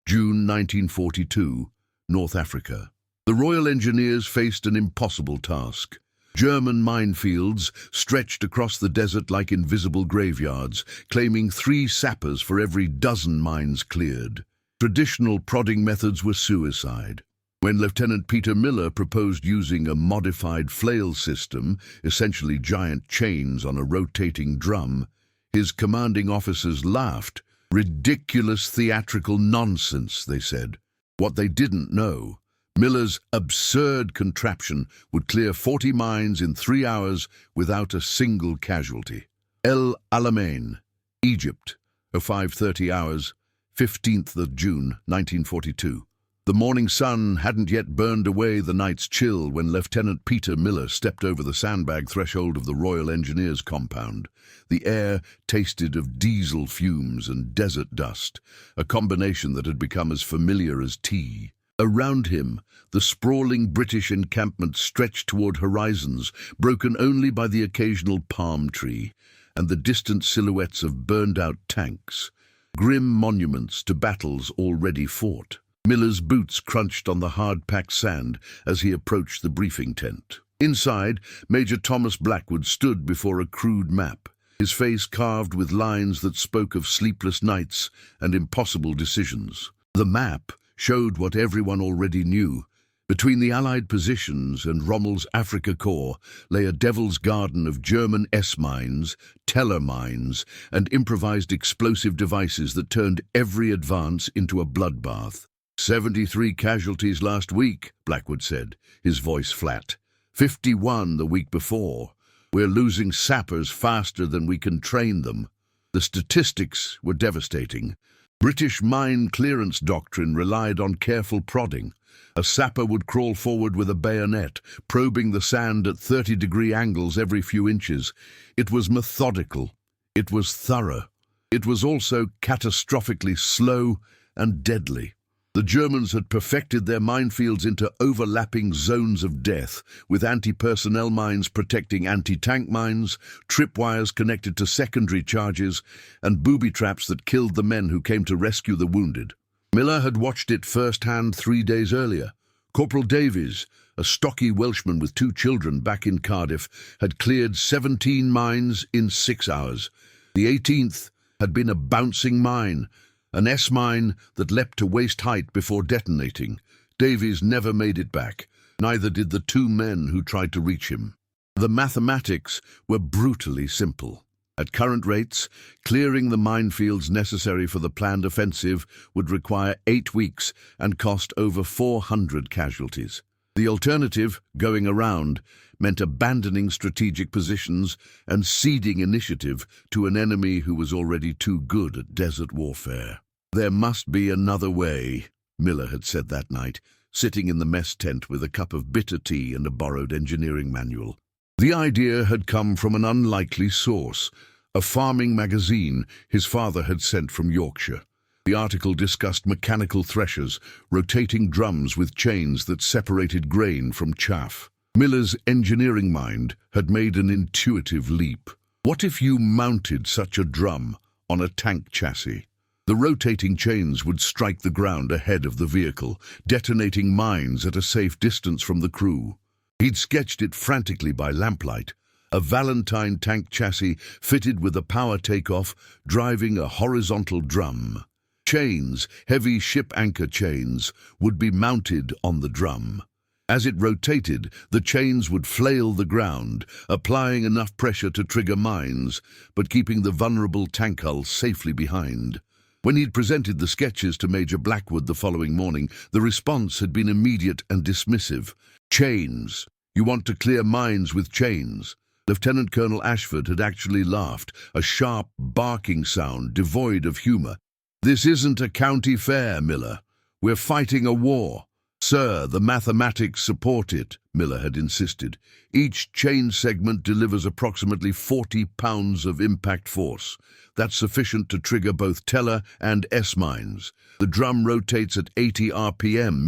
June 1942, North Africa. The Royal Engineers faced an impossible task. German minefields stretched across the desert like invisible graveyards, claiming 3 sappers for every dozen mines cleared. Traditional prodding methods were suicide. When Lieutenant Peter Miller proposed using a modified flail system, essentially giant chains on a rotating drum, his commanding officers laughed. Ridiculous theatrical nonsense, they said. What they didn't know, Miller's absurd contraption would clear 40 mines in 3 hours without a single casualty. El Alamein, Egypt, 0530 hours, 15th of June, 1942. The morning sun hadn't yet burned away the night's chill when Lieutenant Peter Miller stepped over the sandbag threshold of the Royal Engineers compound. The air tasted of diesel fumes and desert dust, a combination that had become as familiar as tea. Around him, the sprawling British encampment stretched toward horizons, broken only by the occasional palm tree and the distant silhouettes of burned-out tanks, grim monuments to battles already fought. Miller's boots crunched on the hard-packed sand as he approached the briefing tent. Inside, Major Thomas Blackwood stood before a crude map, his face carved with lines that spoke of sleepless nights and impossible decisions. The map showed what everyone already knew. Between the Allied positions and Rommel's Afrika Korps lay a devil's garden of German S-mines, Teller mines, and improvised explosive devices that turned every advance into a bloodbath. 73 casualties last week, Blackwood said, his voice flat. 51 the week before. We're losing sappers faster than we can train them. The statistics were devastating. British mine clearance doctrine relied on careful prodding. A sapper would crawl forward with a bayonet, probing the sand at 30-degree angles every few inches. It was methodical. It was thorough. It was also catastrophically slow and deadly. The Germans had perfected their minefields into overlapping zones of death, with anti-personnel mines protecting anti-tank mines, tripwires connected to secondary charges, and booby traps that killed the men who came to rescue the wounded. Miller had watched it firsthand 3 days earlier. Corporal Davies, a stocky Welshman with 2 children back in Cardiff, had cleared 17 mines in 6 hours. The 18th had been a bouncing mine, an S-mine that leapt to waist height before detonating. Davies never made it back. Neither did the 2 men who tried to reach him. The mathematics were brutally simple. At current rates, clearing the minefields necessary for the planned offensive would require 8 weeks and cost over 400 casualties. The alternative, going around, meant abandoning strategic positions and ceding initiative to an enemy who was already too good at desert warfare. There must be another way, Miller had said that night, sitting in the mess tent with a cup of bitter tea and a borrowed engineering manual. The idea had come from an unlikely source, a farming magazine his father had sent from Yorkshire. The article discussed mechanical threshers, rotating drums with chains that separated grain from chaff. Miller's engineering mind had made an intuitive leap. What if you mounted such a drum on a tank chassis? The rotating chains would strike the ground ahead of the vehicle, detonating mines at a safe distance from the crew. He'd sketched it frantically by lamplight, a Valentine tank chassis fitted with a power takeoff, driving a horizontal drum. Chains, heavy ship anchor chains, would be mounted on the drum. As it rotated, the chains would flail the ground, applying enough pressure to trigger mines, but keeping the vulnerable tank hull safely behind. When he'd presented the sketches to Major Blackwood the following morning, the response had been immediate and dismissive. Chains. You want to clear mines with chains. Lieutenant Colonel Ashford had actually laughed, a sharp, barking sound devoid of humor. This isn't a county fair, Miller. We're fighting a war. Sir, the mathematics support it, Miller had insisted. Each chain segment delivers approximately 40 pounds of impact force. That's sufficient to trigger both Teller and S-mines. The drum rotates at 80 RPM,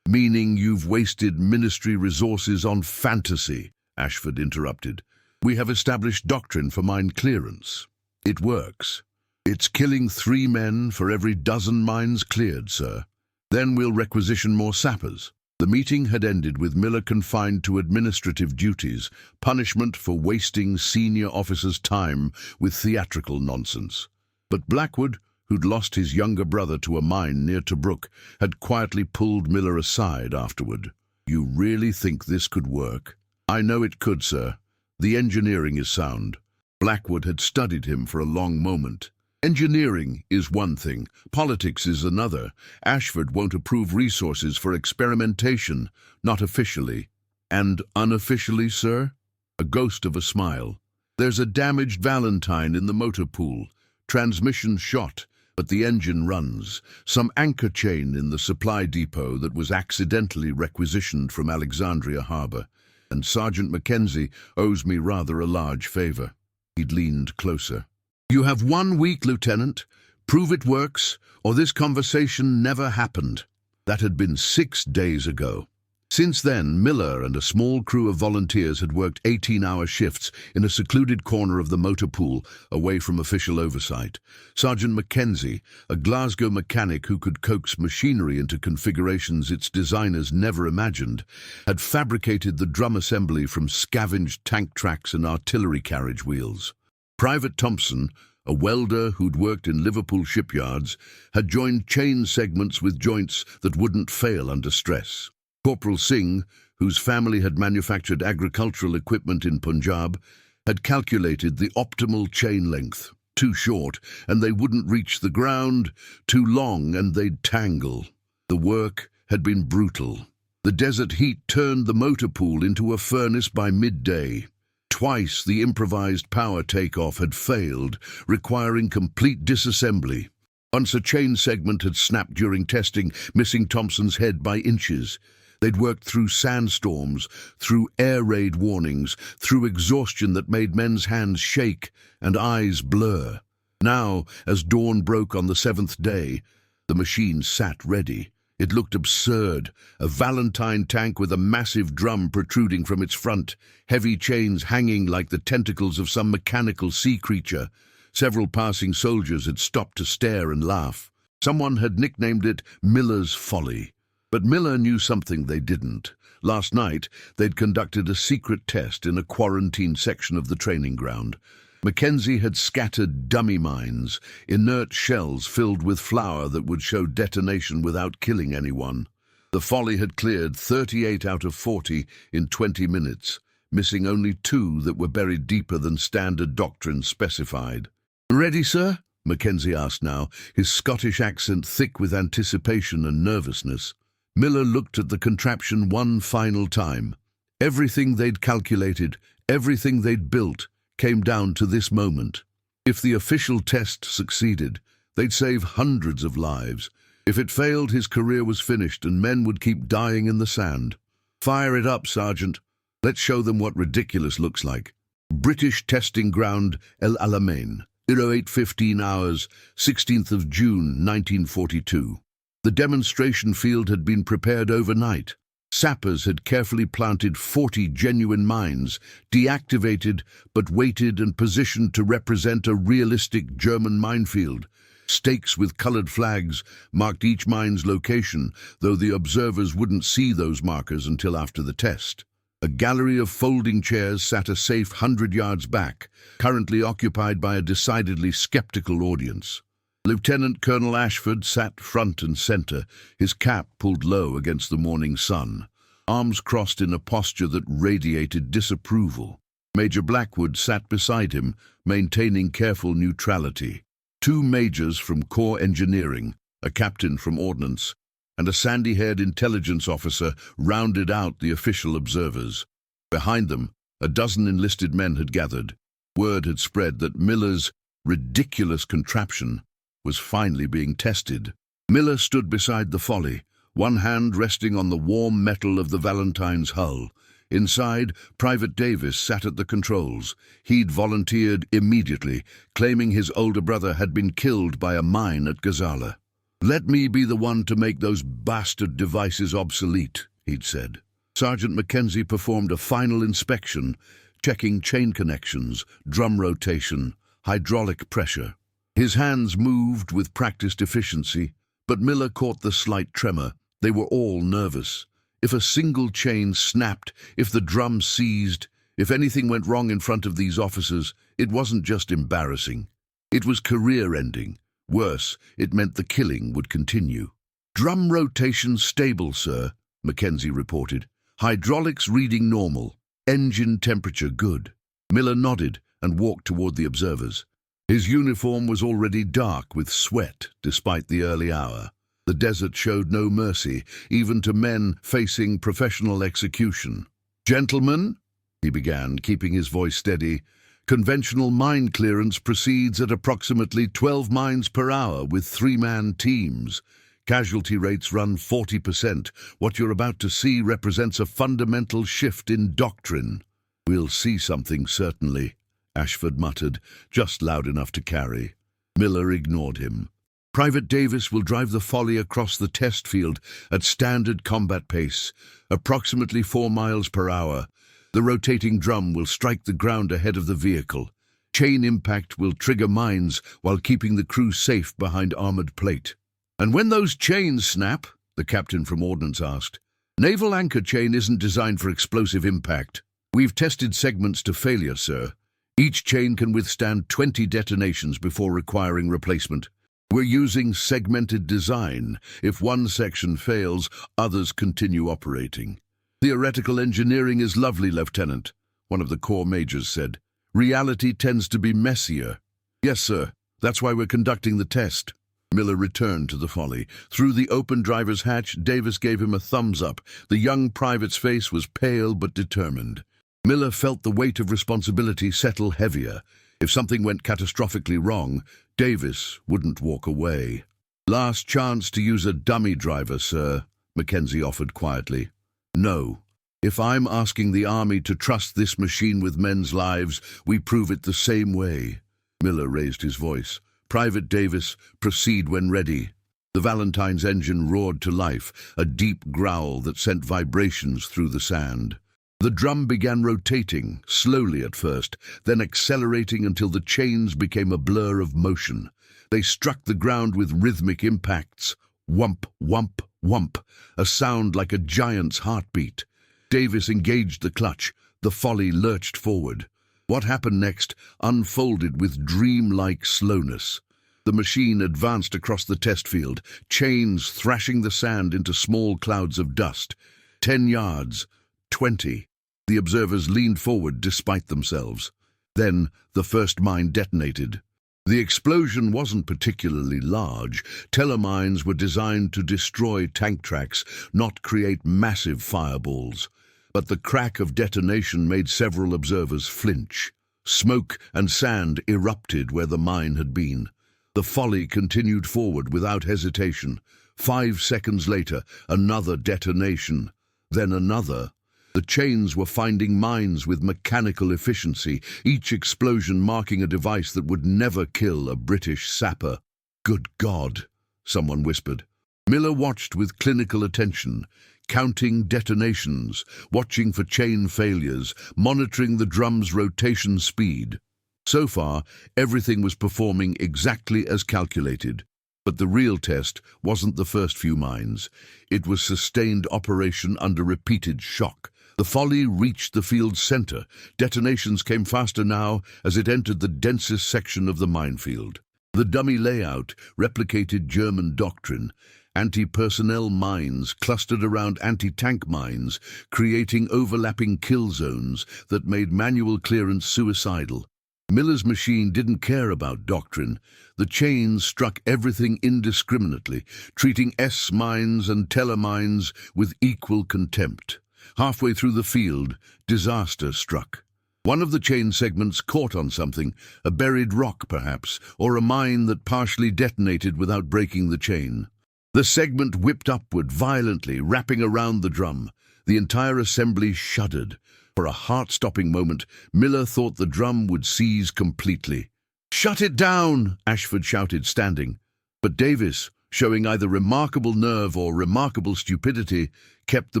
meaning you've wasted ministry resources on fantasy, Ashford interrupted. We have established doctrine for mine clearance. It works. It's killing 3 men for every dozen mines cleared, sir. Then we'll requisition more sappers. The meeting had ended with Miller confined to administrative duties, punishment for wasting senior officers' time with theatrical nonsense. But Blackwood, who'd lost his younger brother to a mine near Tobruk, had quietly pulled Miller aside afterward. "You really think this could work?" "I know it could, sir. The engineering is sound." Blackwood had studied him for a long moment. "Engineering is one thing, politics is another. Ashford won't approve resources for experimentation, not officially." "And unofficially, sir?" A ghost of a smile. "There's a damaged Valentine in the motor pool. Transmission shot, but the engine runs. Some anchor chain in the supply depot that was accidentally requisitioned from Alexandria Harbour. And Sergeant Mackenzie owes me rather a large favour." He'd leaned closer. "You have 1 week, Lieutenant. Prove it works, or this conversation never happened." That had been 6 days ago. Since then, Miller and a small crew of volunteers had worked 18-hour shifts in a secluded corner of the motor pool, away from official oversight. Sergeant Mackenzie, a Glasgow mechanic who could coax machinery into configurations its designers never imagined, had fabricated the drum assembly from scavenged tank tracks and artillery carriage wheels. Private Thompson, a welder who'd worked in Liverpool shipyards, had joined chain segments with joints that wouldn't fail under stress. Corporal Singh, whose family had manufactured agricultural equipment in Punjab, had calculated the optimal chain length. Too short, and they wouldn't reach the ground. Too long, and they'd tangle. The work had been brutal. The desert heat turned the motor pool into a furnace by midday. Twice the improvised power takeoff had failed, requiring complete disassembly. Once a chain segment had snapped during testing, missing Thompson's head by inches. They'd worked through sandstorms, through air raid warnings, through exhaustion that made men's hands shake and eyes blur. Now, as dawn broke on the 7th day, the machine sat ready. It looked absurd, a Valentine tank with a massive drum protruding from its front, heavy chains hanging like the tentacles of some mechanical sea creature. Several passing soldiers had stopped to stare and laugh. Someone had nicknamed it Miller's Folly. But Miller knew something they didn't. Last night, they'd conducted a secret test in a quarantined section of the training ground. Mackenzie had scattered dummy mines, inert shells filled with flour that would show detonation without killing anyone. The Folly had cleared 38 out of 40 in 20 minutes, missing only 2 that were buried deeper than standard doctrine specified. "Ready, sir?" Mackenzie asked now, his Scottish accent thick with anticipation and nervousness. Miller looked at the contraption one final time. Everything they'd calculated, everything they'd built, came down to this moment. If the official test succeeded, they'd save hundreds of lives. If it failed, his career was finished and men would keep dying in the sand. "Fire it up, Sergeant. Let's show them what ridiculous looks like." British Testing Ground, El Alamein, 08:15 hours, 16th of June, 1942. The demonstration field had been prepared overnight. Sappers had carefully planted 40 genuine mines, deactivated but weighted and positioned to represent a realistic German minefield. Stakes with colored flags marked each mine's location, though the observers wouldn't see those markers until after the test. A gallery of folding chairs sat a safe 100 yards back, currently occupied by a decidedly skeptical audience. Lieutenant Colonel Ashford sat front and center, his cap pulled low against the morning sun, arms crossed in a posture that radiated disapproval. Major Blackwood sat beside him, maintaining careful neutrality. 2 majors from Corps Engineering, a captain from Ordnance, and a sandy-haired intelligence officer rounded out the official observers. Behind them, a dozen enlisted men had gathered. Word had spread that Miller's ridiculous contraption was finally being tested. Miller stood beside the Folly, one hand resting on the warm metal of the Valentine's hull. Inside, Private Davis sat at the controls. He'd volunteered immediately, claiming his older brother had been killed by a mine at Gazala. "Let me be the one to make those bastard devices obsolete," he'd said. Sergeant Mackenzie performed a final inspection, checking chain connections, drum rotation, hydraulic pressure. His hands moved with practiced efficiency, but Miller caught the slight tremor. They were all nervous. If a single chain snapped, if the drum seized, if anything went wrong in front of these officers, it wasn't just embarrassing. It was career-ending. Worse, it meant the killing would continue. "Drum rotation stable, sir," Mackenzie reported. "Hydraulics reading normal. Engine temperature good." Miller nodded and walked toward the observers. His uniform was already dark with sweat despite the early hour. The desert showed no mercy, even to men facing professional execution. "Gentlemen," he began, keeping his voice steady, "conventional mine clearance proceeds at approximately 12 mines per hour with 3-man teams. Casualty rates run 40%. What you're about to see represents a fundamental shift in doctrine." "We'll see something, certainly," Ashford muttered, just loud enough to carry. Miller ignored him. "Private Davis will drive the Folly across the test field at standard combat pace, approximately 4 miles per hour. The rotating drum will strike the ground ahead of the vehicle. Chain impact will trigger mines while keeping the crew safe behind armored plate." "And when those chains snap," the captain from Ordnance asked, "Naval anchor chain isn't designed for explosive impact." "We've tested segments to failure, sir. Each chain can withstand 20 detonations before requiring replacement. We're using segmented design. If one section fails, others continue operating." "Theoretical engineering is lovely, Lieutenant," one of the Corps majors said. "Reality tends to be messier." "Yes, sir. That's why we're conducting the test." Miller returned to the Folly. Through the open driver's hatch, Davis gave him a thumbs up. The young private's face was pale but determined. Miller felt the weight of responsibility settle heavier. If something went catastrophically wrong, Davis wouldn't walk away. "Last chance to use a dummy driver, sir," Mackenzie offered quietly. "No. If I'm asking the Army to trust this machine with men's lives, we prove it the same way." Miller raised his voice. "Private Davis, proceed when ready." The Valentine's engine roared to life, a deep growl that sent vibrations through the sand. The drum began rotating, slowly at first, then accelerating until the chains became a blur of motion. They struck the ground with rhythmic impacts. Whump, whump, whump, a sound like a giant's heartbeat. Davis engaged the clutch. The Folly lurched forward. What happened next unfolded with dreamlike slowness. The machine advanced across the test field, chains thrashing the sand into small clouds of dust. 10 yards, 20. The observers leaned forward despite themselves. Then the first mine detonated. The explosion wasn't particularly large. Telemines were designed to destroy tank tracks, not create massive fireballs. But the crack of detonation made several observers flinch. Smoke and sand erupted where the mine had been. The Folly continued forward without hesitation. 5 seconds later, another detonation, then another. The chains were finding mines with mechanical efficiency, each explosion marking a device that would never kill a British sapper. "Good God," someone whispered. Miller watched with clinical attention, counting detonations, watching for chain failures, monitoring the drum's rotation speed. So far, everything was performing exactly as calculated. But the real test wasn't the first few mines. It was sustained operation under repeated shock. The Folly reached the field's center. Detonations came faster now as it entered the densest section of the minefield. The dummy layout replicated German doctrine. Anti-personnel mines clustered around anti-tank mines, creating overlapping kill zones that made manual clearance suicidal. Miller's machine didn't care about doctrine. The chains struck everything indiscriminately, treating S-mines and telemines with equal contempt. Halfway through the field, disaster struck. One of the chain segments caught on something, a buried rock perhaps, or a mine that partially detonated without breaking the chain. The segment whipped upward violently, wrapping around the drum. The entire assembly shuddered. For a heart-stopping moment, Miller thought the drum would seize completely. "Shut it down!" Ashford shouted, standing. But Davis, showing either remarkable nerve or remarkable stupidity, kept the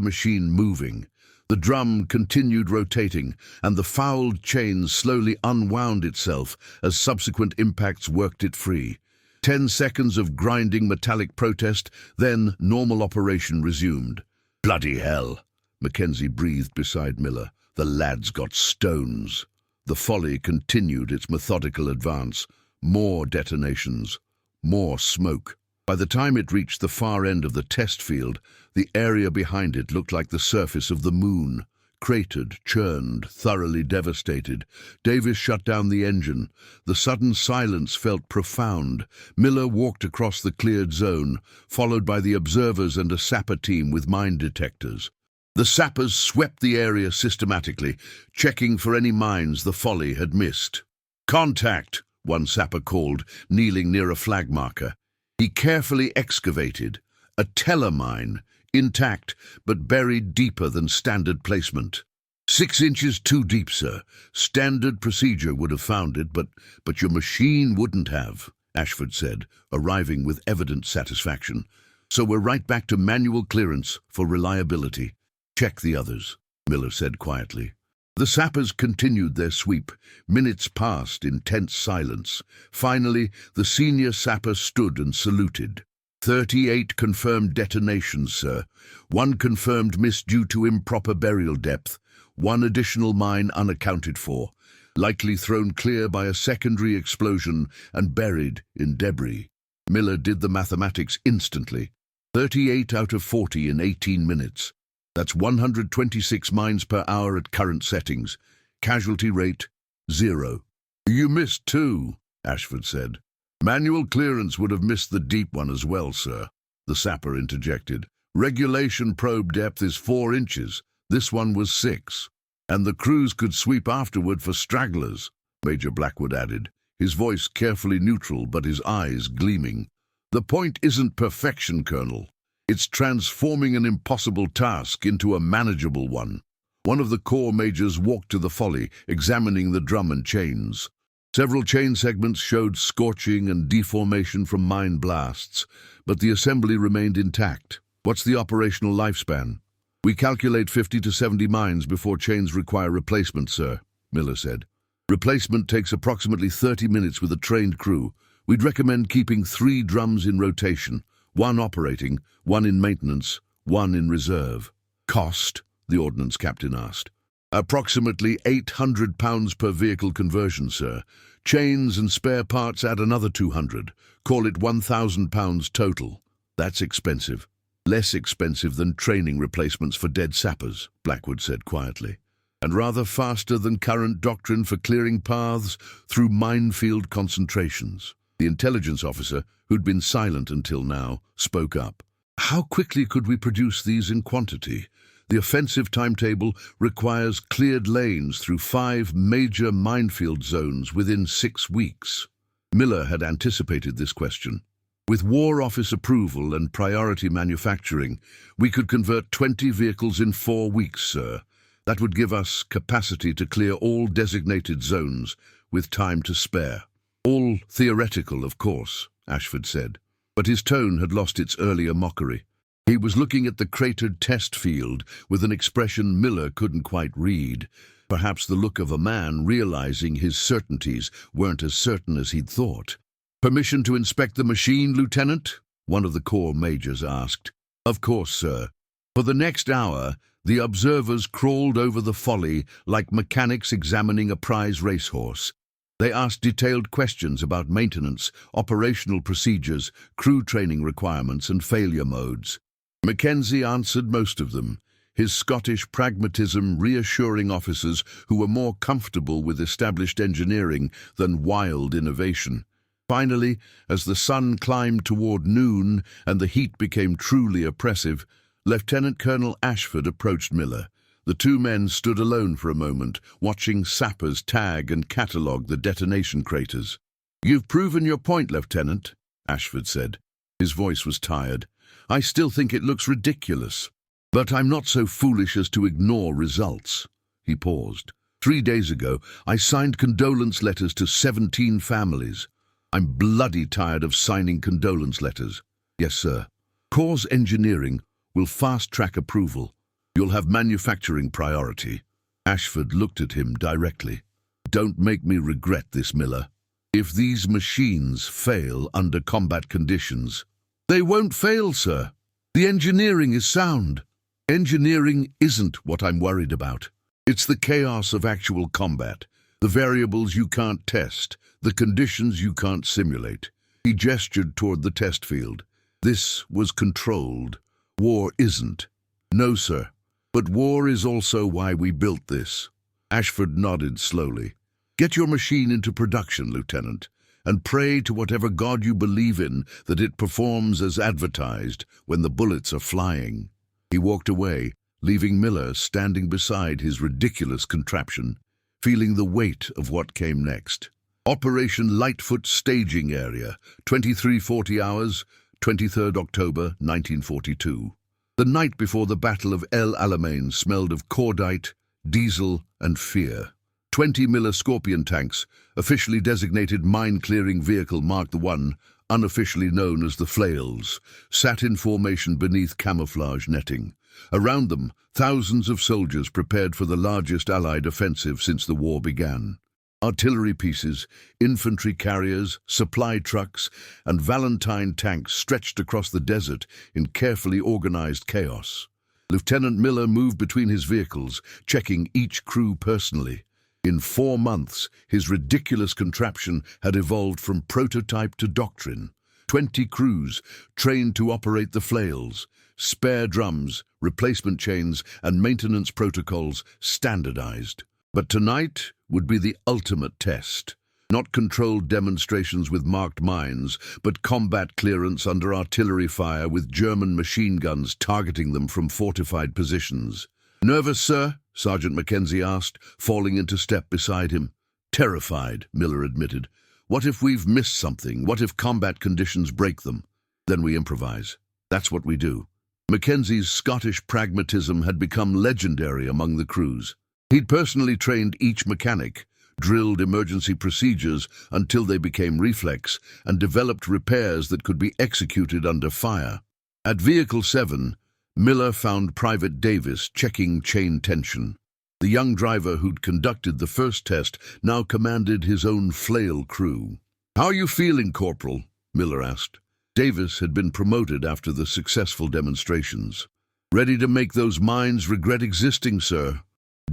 machine moving. The drum continued rotating, and the fouled chain slowly unwound itself as subsequent impacts worked it free. 10 seconds of grinding metallic protest, then normal operation resumed. "Bloody hell," Mackenzie breathed beside Miller. "The lad's got stones." The Folly continued its methodical advance. More detonations, more smoke. By the time it reached the far end of the test field, the area behind it looked like the surface of the moon. Cratered, churned, thoroughly devastated. Davis shut down the engine. The sudden silence felt profound. Miller walked across the cleared zone, followed by the observers and a sapper team with mine detectors. The sappers swept the area systematically, checking for any mines the Folly had missed. "Contact," one sapper called, kneeling near a flag marker. He carefully excavated. A telemine, intact but buried deeper than standard placement. 6 inches too deep, sir. Standard procedure would have found it, but your machine wouldn't have, Ashford said, arriving with evident satisfaction. "So we're right back to manual clearance for reliability." "Check the others," Miller said quietly. The sappers continued their sweep. Minutes passed in tense silence. Finally, the senior sapper stood and saluted. 38 confirmed detonations, sir. 1 confirmed miss due to improper burial depth. 1 additional mine unaccounted for, likely thrown clear by a secondary explosion and buried in debris. Miller did the mathematics instantly. 38 out of 40 in 18 minutes. That's 126 mines per hour at current settings. Casualty rate, 0. "You missed 2, Ashford said. "Manual clearance would have missed the deep one as well, sir," the sapper interjected. "Regulation probe depth is 4 inches. This one was 6. And the crews could sweep afterward for stragglers," Major Blackwood added, his voice carefully neutral but his eyes gleaming. "The point isn't perfection, Colonel. It's transforming an impossible task into a manageable one." One of the corps majors walked to the Folly, examining the drum and chains. Several chain segments showed scorching and deformation from mine blasts, but the assembly remained intact. "What's the operational lifespan?" "We calculate 50 to 70 mines before chains require replacement, sir," Miller said. "Replacement takes approximately 30 minutes with a trained crew. We'd recommend keeping 3 drums in rotation. 1 operating, 1 in maintenance, 1 in reserve." "Cost?" the ordnance captain asked. "Approximately £800 per vehicle conversion, sir. Chains and spare parts add another 200. Call it £1,000 total." "That's expensive." "Less expensive than training replacements for dead sappers," Blackwood said quietly. "And rather faster than current doctrine for clearing paths through minefield concentrations." The intelligence officer, who'd been silent until now, spoke up. "How quickly could we produce these in quantity? The offensive timetable requires cleared lanes through 5 major minefield zones within 6 weeks. Miller had anticipated this question. "With War Office approval and priority manufacturing, we could convert 20 vehicles in 4 weeks, sir. That would give us capacity to clear all designated zones, with time to spare." "All theoretical, of course," Ashford said, but his tone had lost its earlier mockery. He was looking at the cratered test field with an expression Miller couldn't quite read, perhaps the look of a man realizing his certainties weren't as certain as he'd thought. "Permission to inspect the machine, Lieutenant?" one of the corps majors asked. "Of course, sir." For the next hour, the observers crawled over the Folly like mechanics examining a prize racehorse. They asked detailed questions about maintenance, operational procedures, crew training requirements, and failure modes. Mackenzie answered most of them, his Scottish pragmatism reassuring officers who were more comfortable with established engineering than wild innovation. Finally, as the sun climbed toward noon and the heat became truly oppressive, Lieutenant Colonel Ashford approached Miller. The 2 men stood alone for a moment, watching sappers tag and catalogue the detonation craters. "You've proven your point, Lieutenant," Ashford said. His voice was tired. "I still think it looks ridiculous. But I'm not so foolish as to ignore results." He paused. 3 days ago, I signed condolence letters to 17 families. I'm bloody tired of signing condolence letters. "Yes, sir. Corps Engineering will fast-track approval. You'll have manufacturing priority. Ashford looked at him directly. Don't make me regret this, Miller. If these machines fail under combat conditions... They won't fail, sir. The engineering is sound. Engineering isn't what I'm worried about. It's the chaos of actual combat, the variables you can't test, the conditions you can't simulate. He gestured toward the test field. This was controlled. War isn't. No, sir. But war is also why we built this. Ashford nodded slowly. Get your machine into production, Lieutenant, and pray to whatever God you believe in that it performs as advertised when the bullets are flying. He walked away, leaving Miller standing beside his ridiculous contraption, feeling the weight of what came next. Operation Lightfoot Staging Area, 2340 hours, 23rd October, 1942. The night before the Battle of El Alamein smelled of cordite, diesel, and fear. 20 Miller Scorpion tanks, officially designated mine-clearing vehicle Mark I, unofficially known as the Flails, sat in formation beneath camouflage netting. Around them, thousands of soldiers prepared for the largest Allied offensive since the war began. Artillery pieces, infantry carriers, supply trucks, and Valentine tanks stretched across the desert in carefully organized chaos. Lieutenant Miller moved between his vehicles, checking each crew personally. In 4 months, his ridiculous contraption had evolved from prototype to doctrine. 20 crews, trained to operate the Flails, spare drums, replacement chains, and maintenance protocols standardized. But tonight would be the ultimate test. Not controlled demonstrations with marked mines, but combat clearance under artillery fire with German machine guns targeting them from fortified positions. Nervous, sir? Sergeant Mackenzie asked, falling into step beside him. Terrified, Miller admitted. What if we've missed something? What if combat conditions break them? Then we improvise. That's what we do. Mackenzie's Scottish pragmatism had become legendary among the crews. He'd personally trained each mechanic, drilled emergency procedures until they became reflex, and developed repairs that could be executed under fire. At Vehicle 7, Miller found Private Davis checking chain tension. The young driver who'd conducted the first test now commanded his own flail crew. "How are you feeling, Corporal?" Miller asked. Davis had been promoted after the successful demonstrations. "Ready to make those mines regret existing, sir."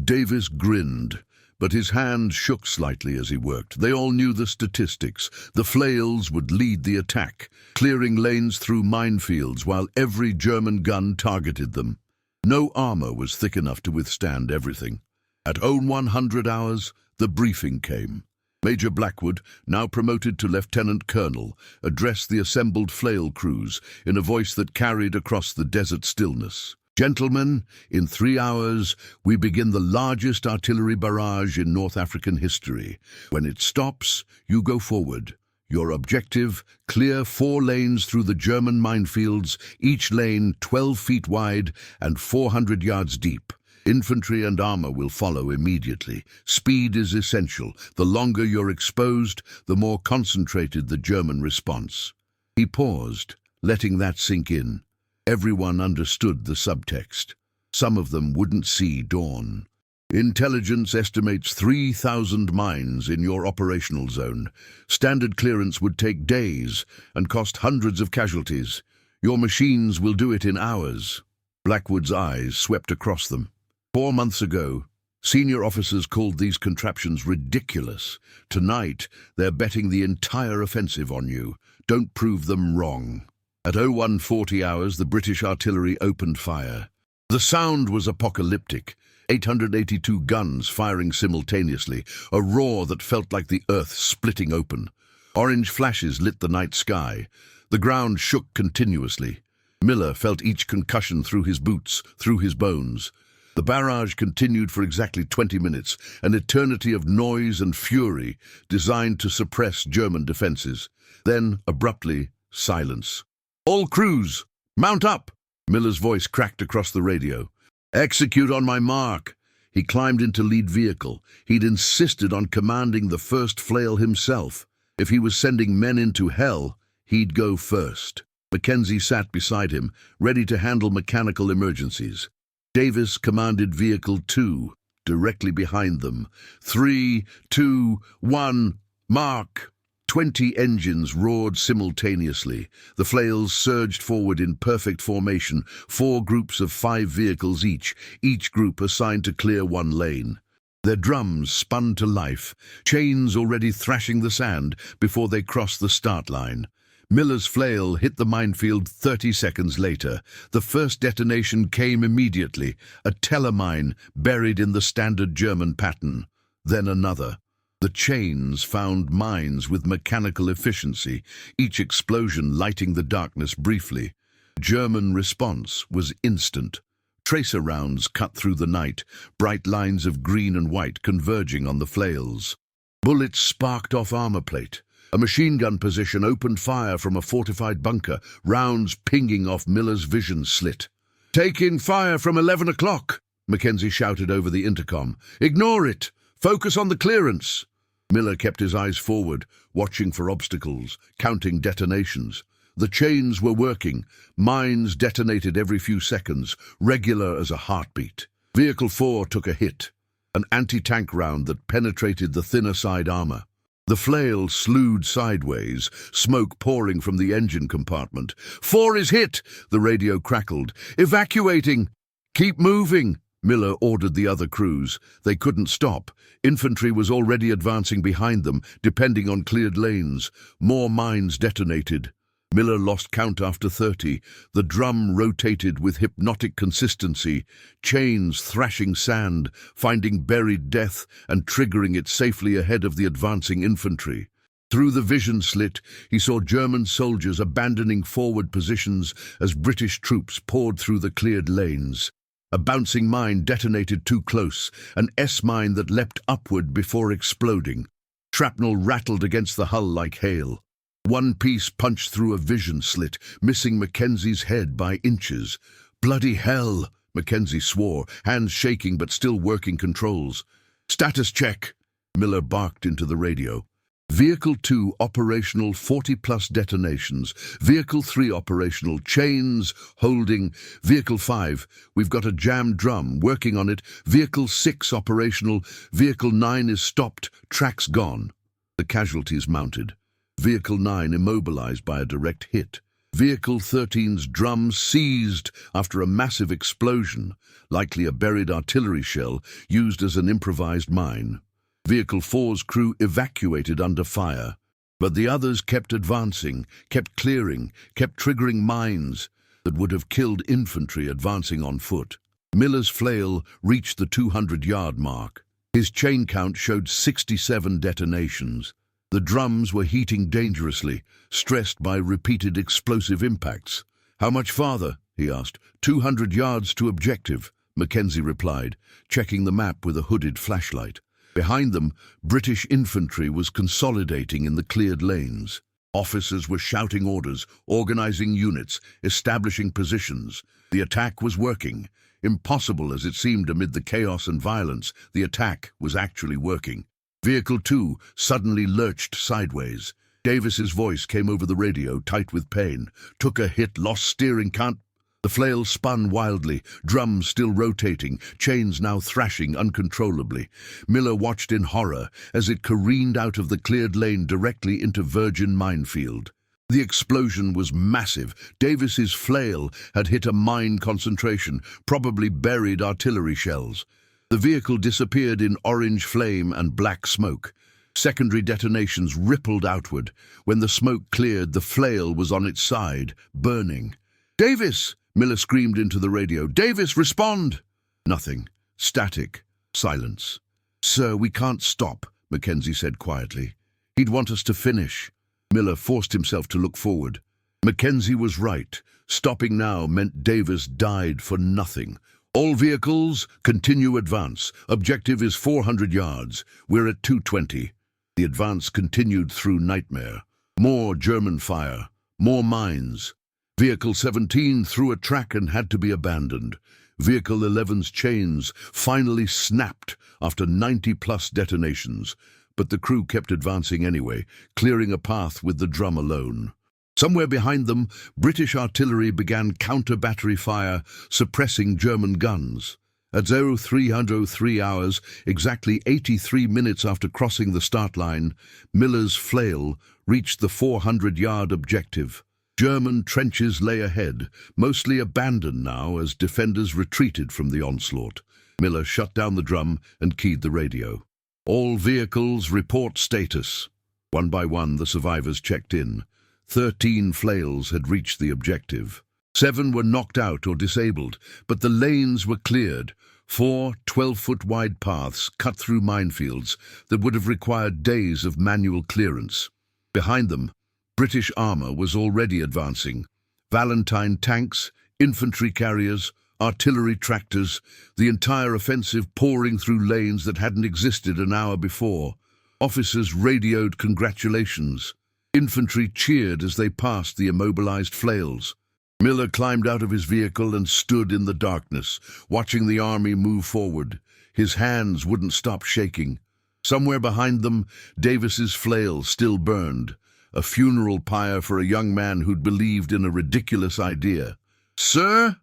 Davis grinned, but his hand shook slightly as he worked. They all knew the statistics. The Flails would lead the attack, clearing lanes through minefields while every German gun targeted them. No armor was thick enough to withstand everything. At 0100 hours, the briefing came. Major Blackwood, now promoted to lieutenant colonel, addressed the assembled Flail crews in a voice that carried across the desert stillness. "Gentlemen, in 3 hours, we begin the largest artillery barrage in North African history. When it stops, you go forward. Your objective, clear 4 lanes through the German minefields, each lane 12 feet wide and 400 yards deep. Infantry and armor will follow immediately. Speed is essential. The longer you're exposed, the more concentrated the German response." He paused, letting that sink in. Everyone understood the subtext. Some of them wouldn't see dawn. "Intelligence estimates 3,000 mines in your operational zone. Standard clearance would take days and cost hundreds of casualties. Your machines will do it in hours." Blackwood's eyes swept across them. 4 months ago, senior officers called these contraptions ridiculous. Tonight, they're betting the entire offensive on you. Don't prove them wrong. At 0140 hours, the British artillery opened fire. The sound was apocalyptic. 882 guns firing simultaneously, a roar that felt like the earth splitting open. Orange flashes lit the night sky. The ground shook continuously. Miller felt each concussion through his boots, through his bones. The barrage continued for exactly 20 minutes, an eternity of noise and fury designed to suppress German defenses. Then, abruptly, silence. "All crews, mount up!" Miller's voice cracked across the radio. "Execute on my mark." He climbed into lead vehicle. He'd insisted on commanding the first Flail himself. If he was sending men into hell, he'd go first. Mackenzie sat beside him, ready to handle mechanical emergencies. Davis commanded Vehicle 2, directly behind them. 3, 2, 1, mark! 20 engines roared simultaneously. The flails surged forward in perfect formation, 4 groups of 5 vehicles each group assigned to clear one lane. Their drums spun to life, chains already thrashing the sand before they crossed the start line. Miller's flail hit the minefield 30 seconds later. The first detonation came immediately, a telemine buried in the standard German pattern. Then another. The chains found mines with mechanical efficiency, each explosion lighting the darkness briefly. German response was instant. Tracer rounds cut through the night, bright lines of green and white converging on the flails. Bullets sparked off armor plate. A machine gun position opened fire from a fortified bunker, rounds pinging off Miller's vision slit. "Taking fire from 11 o'clock, Mackenzie shouted over the intercom. "Ignore it! Focus on the clearance!" Miller kept his eyes forward, watching for obstacles, counting detonations. The chains were working. Mines detonated every few seconds, regular as a heartbeat. Vehicle 4 took a hit, an anti-tank round that penetrated the thinner side armor. The flail slewed sideways, smoke pouring from the engine compartment. "4 is hit!" the radio crackled. "Evacuating! Keep moving!" Miller ordered the other crews. They couldn't stop. Infantry was already advancing behind them, depending on cleared lanes. More mines detonated. Miller lost count after 30. The drum rotated with hypnotic consistency, chains thrashing sand, finding buried death and triggering it safely ahead of the advancing infantry. Through the vision slit, he saw German soldiers abandoning forward positions as British troops poured through the cleared lanes. A bouncing mine detonated too close, an S-mine that leapt upward before exploding. Shrapnel rattled against the hull like hail. One piece punched through a vision slit, missing Mackenzie's head by inches. "Bloody hell!" Mackenzie swore, hands shaking but still working controls. "Status check!" Miller barked into the radio. Vehicle 2 operational, 40+ detonations. Vehicle 3 operational, chains holding. Vehicle 5, we've got a jammed drum, working on it. Vehicle 6 operational. Vehicle 9 is stopped, tracks gone. The casualties mounted. Vehicle 9 immobilized by a direct hit. Vehicle 13's drum seized after a massive explosion, likely a buried artillery shell used as an improvised mine. Vehicle 4's crew evacuated under fire, but the others kept advancing, kept clearing, kept triggering mines that would have killed infantry advancing on foot. Miller's flail reached the 200-yard mark. His chain count showed 67 detonations. The drums were heating dangerously, stressed by repeated explosive impacts. "How much farther?" he asked. 200 yards to objective," Mackenzie replied, checking the map with a hooded flashlight. Behind them, British infantry was consolidating in the cleared lanes. Officers were shouting orders, organizing units, establishing positions. The attack was working. Impossible as it seemed amid the chaos and violence, the attack was actually working. Vehicle 2 suddenly lurched sideways. Davis's voice came over the radio, tight with pain. "Took a hit, lost steering, can't..." The flail spun wildly, drums still rotating, chains now thrashing uncontrollably. Miller watched in horror as it careened out of the cleared lane directly into virgin minefield. The explosion was massive. Davis's flail had hit a mine concentration, probably buried artillery shells. The vehicle disappeared in orange flame and black smoke. Secondary detonations rippled outward. When the smoke cleared, the flail was on its side, burning. "Davis!" Miller screamed into the radio. "Davis, respond!" Nothing. Static. Silence. "Sir, we can't stop," Mackenzie said quietly. "He'd want us to finish." Miller forced himself to look forward. Mackenzie was right. Stopping now meant Davis died for nothing. "All vehicles, continue advance. Objective is 400 yards. We're at 220. The advance continued through nightmare. More German fire. More mines. Vehicle 17 threw a track and had to be abandoned. Vehicle 11's chains finally snapped after 90+ detonations, but the crew kept advancing anyway, clearing a path with the drum alone. Somewhere behind them, British artillery began counter-battery fire, suppressing German guns. At 0303 hours, exactly 83 minutes after crossing the start line, Miller's flail reached the 400-yard objective. German trenches lay ahead, mostly abandoned now as defenders retreated from the onslaught. Miller shut down the drum and keyed the radio. All vehicles report status. One by one, the survivors checked in. 13 flails had reached the objective. 7 were knocked out or disabled, but the lanes were cleared. 4 12-foot-wide paths cut through minefields that would have required days of manual clearance. Behind them, British armour was already advancing. Valentine tanks, infantry carriers, artillery tractors, the entire offensive pouring through lanes that hadn't existed an hour before. Officers radioed congratulations. Infantry cheered as they passed the immobilized flails. Miller climbed out of his vehicle and stood in the darkness, watching the army move forward. His hands wouldn't stop shaking. Somewhere behind them, Davis's flail still burned, a funeral pyre for a young man who'd believed in a ridiculous idea. "Sir?"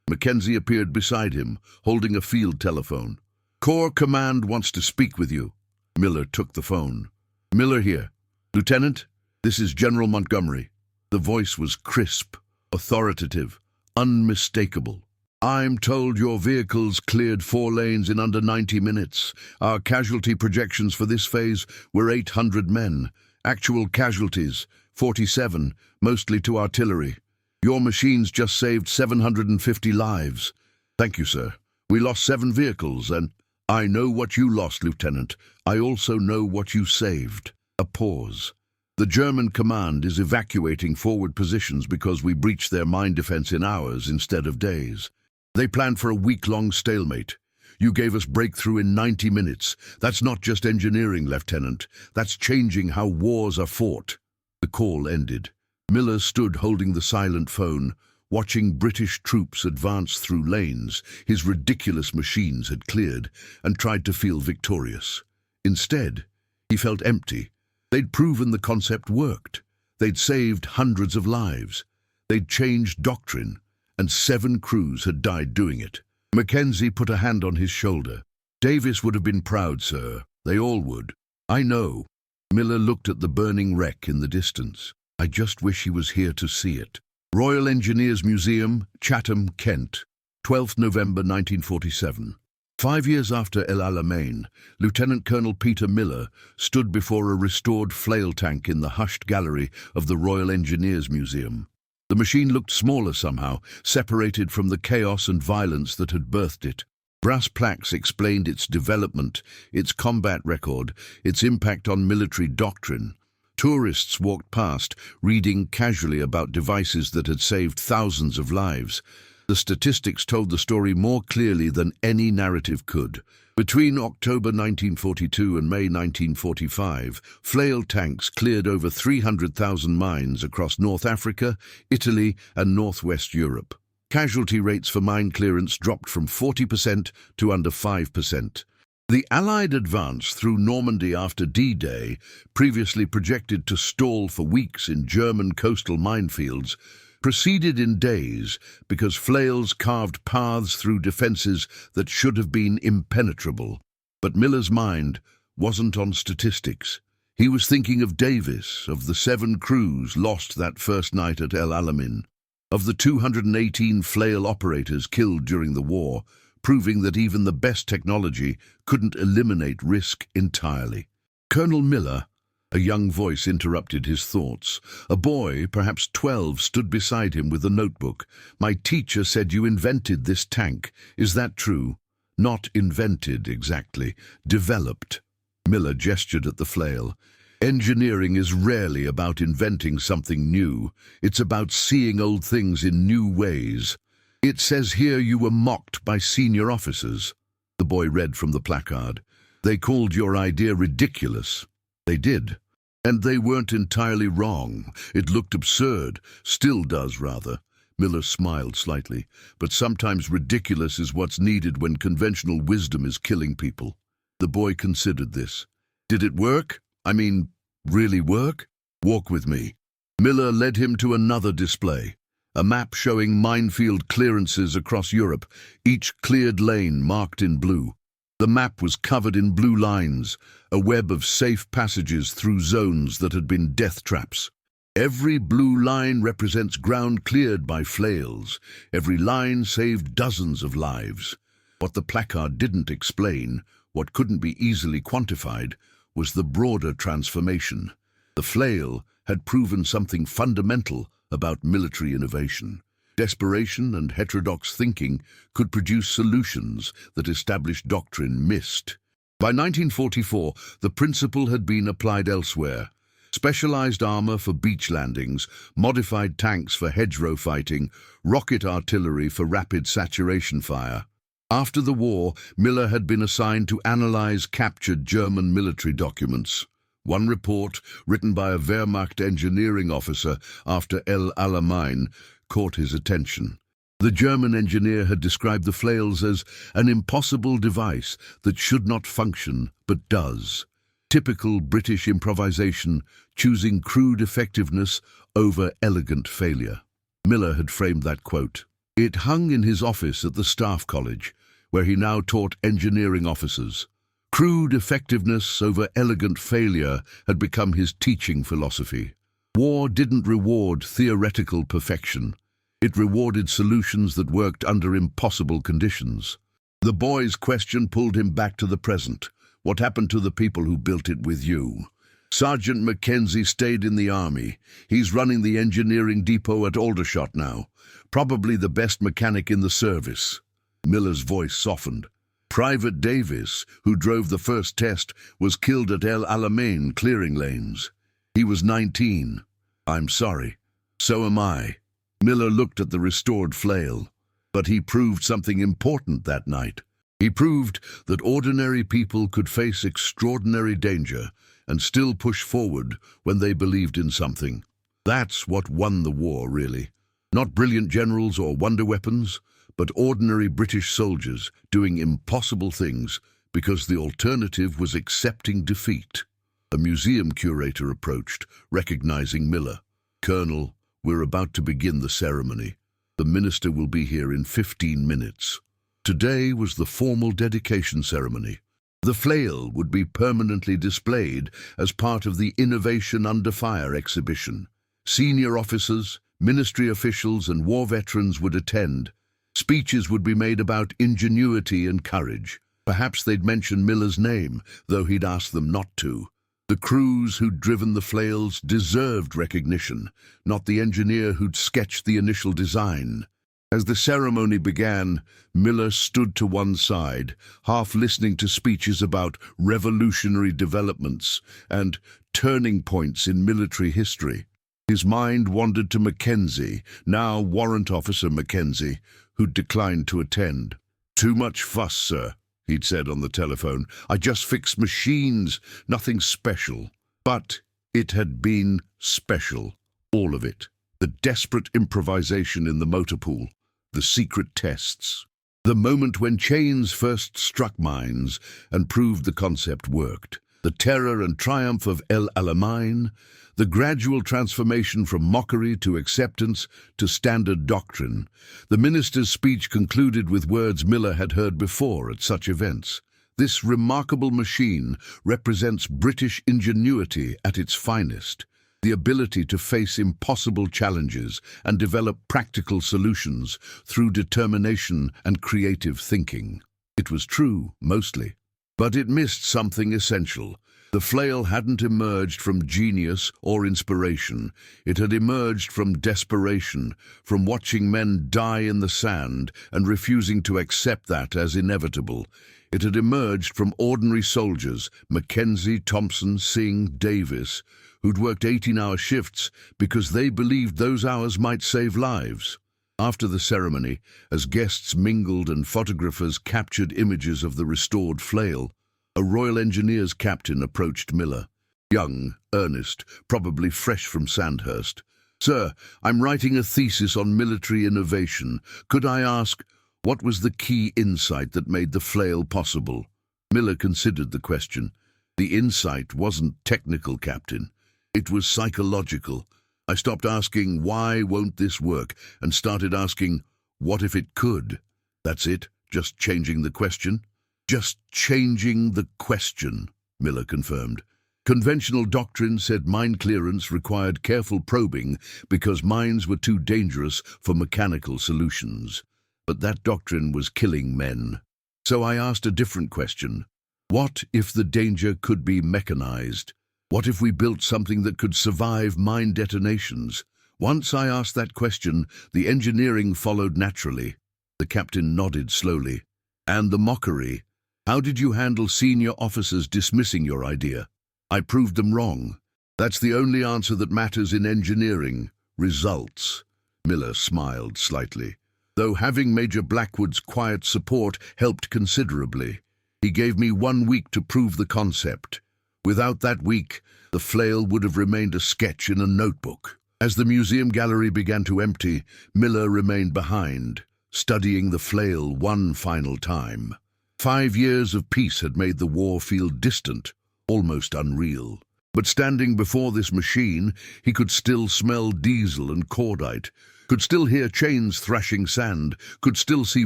Mackenzie appeared beside him, holding a field telephone. "Corps Command wants to speak with you." Miller took the phone. "Miller here. Lieutenant, this is General Montgomery." The voice was crisp, authoritative, unmistakable. "I'm told your vehicles cleared 4 lanes in under 90 minutes. Our casualty projections for this phase were 800 men. Actual casualties, 47, mostly to artillery. Your machines just saved 750 lives. Thank you, sir. We lost 7 vehicles, and I know what you lost, Lieutenant. I also know what you saved." A pause. "The German command is evacuating forward positions because we breached their mine defense in hours instead of days. They planned for a week-long stalemate. You gave us breakthrough in 90 minutes. That's not just engineering, Lieutenant. That's changing how wars are fought." The call ended. Miller stood holding the silent phone, watching British troops advance through lanes his ridiculous machines had cleared, and tried to feel victorious. Instead, he felt empty. They'd proven the concept worked. They'd saved hundreds of lives. They'd changed doctrine, and 7 crews had died doing it. Mackenzie put a hand on his shoulder. "Davis would have been proud, sir. They all would." "I know." Miller looked at the burning wreck in the distance. "I just wish he was here to see it." Royal Engineers Museum, Chatham, Kent, 12th November 1947. 5 years after El Alamein, Lieutenant Colonel Peter Miller stood before a restored flail tank in the hushed gallery of the Royal Engineers Museum. The machine looked smaller somehow, separated from the chaos and violence that had birthed it. Brass plaques explained its development, its combat record, its impact on military doctrine. Tourists walked past, reading casually about devices that had saved thousands of lives. The statistics told the story more clearly than any narrative could. Between October 1942 and May 1945, flail tanks cleared over 300,000 mines across North Africa, Italy, and northwest Europe. Casualty rates for mine clearance dropped from 40% to under 5%. The Allied advance through Normandy after D-Day, previously projected to stall for weeks in German coastal minefields, proceeded in days because flails carved paths through defenses that should have been impenetrable. But Miller's mind wasn't on statistics. He was thinking of Davis, of the 7 crews lost that first night at El Alamein, of the 218 flail operators killed during the war, proving that even the best technology couldn't eliminate risk entirely. "Colonel Miller," a young voice interrupted his thoughts. A boy, perhaps 12, stood beside him with a notebook. "My teacher said you invented this tank. Is that true?" "Not invented, exactly. Developed." Miller gestured at the flail. "Engineering is rarely about inventing something new. It's about seeing old things in new ways. It says here you were mocked by senior officers." The boy read from the placard. "They called your idea ridiculous." "They did. And they weren't entirely wrong. It looked absurd. Still does, rather." Miller smiled slightly. "But sometimes ridiculous is what's needed when conventional wisdom is killing people." The boy considered this. "Did it work? I mean, really work?" "Walk with me." Miller led him to another display, a map showing minefield clearances across Europe, each cleared lane marked in blue. The map was covered in blue lines, a web of safe passages through zones that had been death traps. Every blue line represents ground cleared by flails. Every line saved dozens of lives. What the placard didn't explain, what couldn't be easily quantified, was the broader transformation. The flail had proven something fundamental about military innovation. Desperation and heterodox thinking could produce solutions that established doctrine missed. By 1944, the principle had been applied elsewhere. Specialized armor for beach landings, modified tanks for hedgerow fighting, rocket artillery for rapid saturation fire. After the war, Miller had been assigned to analyze captured German military documents. One report, written by a Wehrmacht engineering officer after El Alamein, caught his attention. The German engineer had described the flails as an impossible device that should not function but does. Typical British improvisation, choosing crude effectiveness over elegant failure. Miller had framed that quote. It hung in his office at the Staff College, where he now taught engineering officers. Crude effectiveness over elegant failure had become his teaching philosophy. War didn't reward theoretical perfection. It rewarded solutions that worked under impossible conditions. The boy's question pulled him back to the present. What happened to the people who built it with you? Sergeant Mackenzie stayed in the army. He's running the engineering depot at Aldershot now. Probably the best mechanic in the service. Miller's voice softened. Private Davis, who drove the first test, was killed at El Alamein clearing lanes. He was 19. I'm sorry. So am I. Miller looked at the restored flail. But he proved something important that night. He proved that ordinary people could face extraordinary danger and still push forward when they believed in something. That's what won the war, really. Not brilliant generals or wonder weapons, but ordinary British soldiers doing impossible things because the alternative was accepting defeat. A museum curator approached, recognizing Miller. Colonel, we're about to begin the ceremony. The minister will be here in 15 minutes. Today was the formal dedication ceremony. The flail would be permanently displayed as part of the Innovation Under Fire exhibition. Senior officers, ministry officials and war veterans would attend. Speeches would be made about ingenuity and courage. Perhaps they'd mention Miller's name, though he'd asked them not to. The crews who'd driven the flails deserved recognition, not the engineer who'd sketched the initial design. As the ceremony began, Miller stood to one side, half listening to speeches about revolutionary developments and turning points in military history. His mind wandered to Mackenzie, now Warrant Officer Mackenzie, who'd declined to attend. "Too much fuss, sir," he'd said on the telephone. "I just fixed machines, nothing special." But it had been special, all of it. The desperate improvisation in the motor pool, the secret tests, the moment when chains first struck mines and proved the concept worked, the terror and triumph of El Alamein, the gradual transformation from mockery to acceptance to standard doctrine. The minister's speech concluded with words Miller had heard before at such events. This remarkable machine represents British ingenuity at its finest, the ability to face impossible challenges and develop practical solutions through determination and creative thinking. It was true, mostly. But it missed something essential. The flail hadn't emerged from genius or inspiration. It had emerged from desperation, from watching men die in the sand and refusing to accept that as inevitable. It had emerged from ordinary soldiers, Mackenzie, Thompson, Singh, Davis, who'd worked 18-hour shifts because they believed those hours might save lives. After the ceremony, as guests mingled and photographers captured images of the restored flail, a Royal Engineers captain approached Miller. Young, earnest, probably fresh from Sandhurst. "Sir, I'm writing a thesis on military innovation. Could I ask, what was the key insight that made the flail possible?" Miller considered the question. The insight wasn't technical, Captain. It was psychological. I stopped asking, why won't this work, and started asking, what if it could? That's it, just changing the question. Just changing the question, Miller confirmed. Conventional doctrine said mine clearance required careful probing because mines were too dangerous for mechanical solutions. But that doctrine was killing men. So I asked a different question. What if the danger could be mechanized? What if we built something that could survive mine detonations? Once I asked that question, the engineering followed naturally. The captain nodded slowly. And the mockery. How did you handle senior officers dismissing your idea? I proved them wrong. That's the only answer that matters in engineering. Results. Miller smiled slightly. Though having Major Blackwood's quiet support helped considerably. He gave me 1 week to prove the concept. Without that week, the flail would have remained a sketch in a notebook. As the museum gallery began to empty, Miller remained behind, studying the flail one final time. 5 years of peace had made the war feel distant, almost unreal. But standing before this machine, he could still smell diesel and cordite, could still hear chains thrashing sand, could still see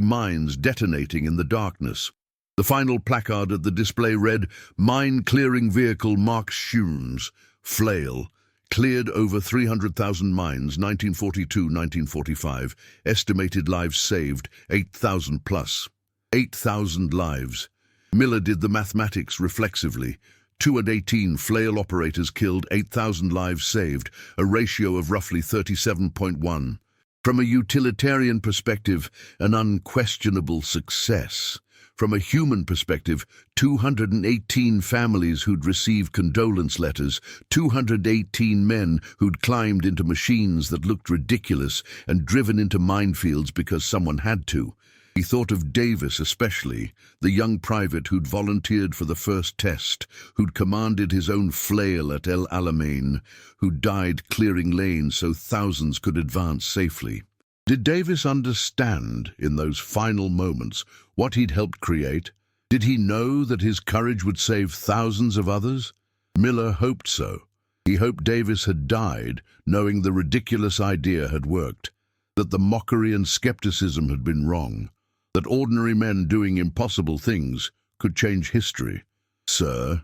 mines detonating in the darkness. The final placard at the display read, Mine Clearing Vehicle Mark Schurms, Flail, cleared over 300,000 mines, 1942-1945, estimated lives saved, 8,000 plus. 8,000 lives. Miller did the mathematics reflexively. 2 and 18 flail operators killed, 8,000 lives saved, a ratio of roughly 37.1. From a utilitarian perspective, an unquestionable success. From a human perspective, 218 families who'd received condolence letters, 218 men who'd climbed into machines that looked ridiculous and driven into minefields because someone had to. He thought of Davis especially, the young private who'd volunteered for the first test, who'd commanded his own flail at El Alamein, who died clearing lanes so thousands could advance safely. Did Davis understand, in those final moments, what he'd helped create? Did he know that his courage would save thousands of others? Miller hoped so. He hoped Davis had died, knowing the ridiculous idea had worked, that the mockery and skepticism had been wrong, that ordinary men doing impossible things could change history. Sir,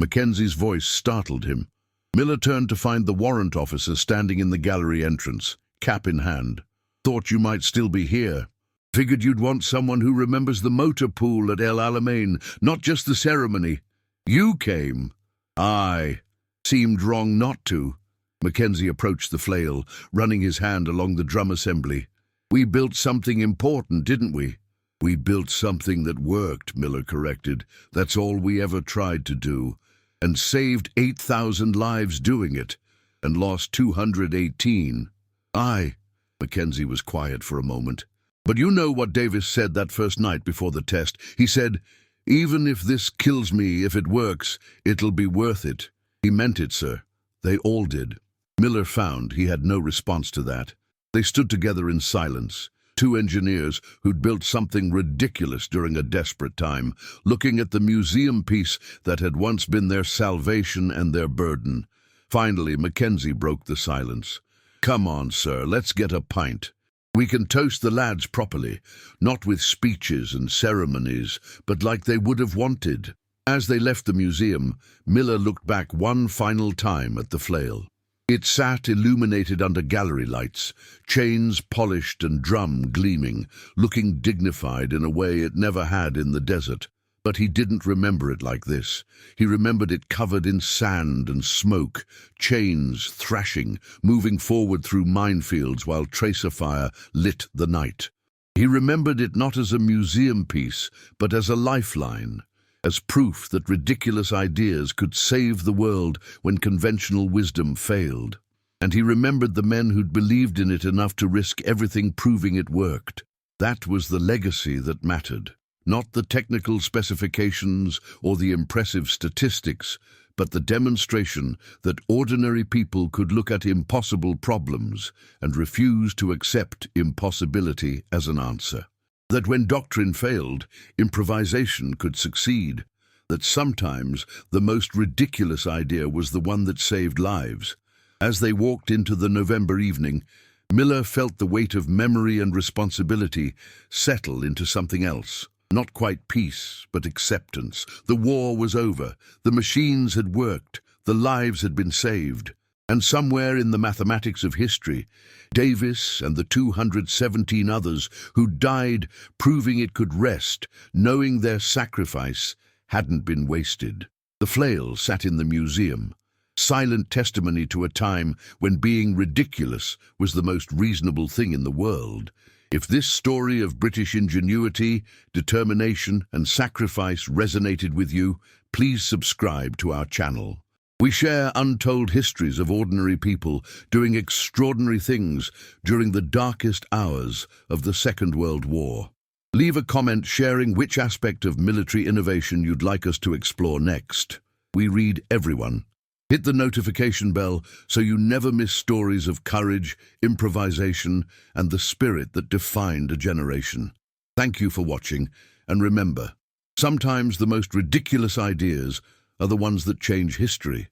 Mackenzie's voice startled him. Miller turned to find the warrant officer standing in the gallery entrance, cap in hand. Thought you might still be here. Figured you'd want someone who remembers the motor pool at El Alamein, not just the ceremony. You came. Aye. Seemed wrong not to. Mackenzie approached the flail, running his hand along the drum assembly. We built something important, didn't we? We built something that worked, Miller corrected. That's all we ever tried to do. And saved 8,000 lives doing it. And lost 218. Aye. Mackenzie was quiet for a moment. But you know what Davis said that first night before the test. He said, even if this kills me, if it works, it'll be worth it. He meant it, sir. They all did. Miller found he had no response to that. They stood together in silence, 2 engineers who'd built something ridiculous during a desperate time, looking at the museum piece that had once been their salvation and their burden. Finally, Mackenzie broke the silence. Come on, sir, let's get a pint. We can toast the lads properly, not with speeches and ceremonies, but like they would have wanted. As they left the museum, Miller looked back one final time at the flail. It sat illuminated under gallery lights, chains polished and drum gleaming, looking dignified in a way it never had in the desert. But he didn't remember it like this. He remembered it covered in sand and smoke, chains thrashing, moving forward through minefields while tracer fire lit the night. He remembered it not as a museum piece, but as a lifeline, as proof that ridiculous ideas could save the world when conventional wisdom failed. And he remembered the men who'd believed in it enough to risk everything proving it worked. That was the legacy that mattered. Not the technical specifications or the impressive statistics, but the demonstration that ordinary people could look at impossible problems and refuse to accept impossibility as an answer. That when doctrine failed, improvisation could succeed. That sometimes the most ridiculous idea was the one that saved lives. As they walked into the November evening, Miller felt the weight of memory and responsibility settle into something else. Not quite peace, but acceptance. The war was over. The machines had worked. The lives had been saved. And somewhere in the mathematics of history, Davis and the 217 others who died proving it could rest, knowing their sacrifice hadn't been wasted. The flail sat in the museum, silent testimony to a time when being ridiculous was the most reasonable thing in the world. If this story of British ingenuity, determination, and sacrifice resonated with you, please subscribe to our channel. We share untold histories of ordinary people doing extraordinary things during the darkest hours of the Second World War. Leave a comment sharing which aspect of military innovation you'd like us to explore next. We read everyone. Hit the notification bell so you never miss stories of courage, improvisation, and the spirit that defined a generation. Thank you for watching, and remember, sometimes the most ridiculous ideas are the ones that change history.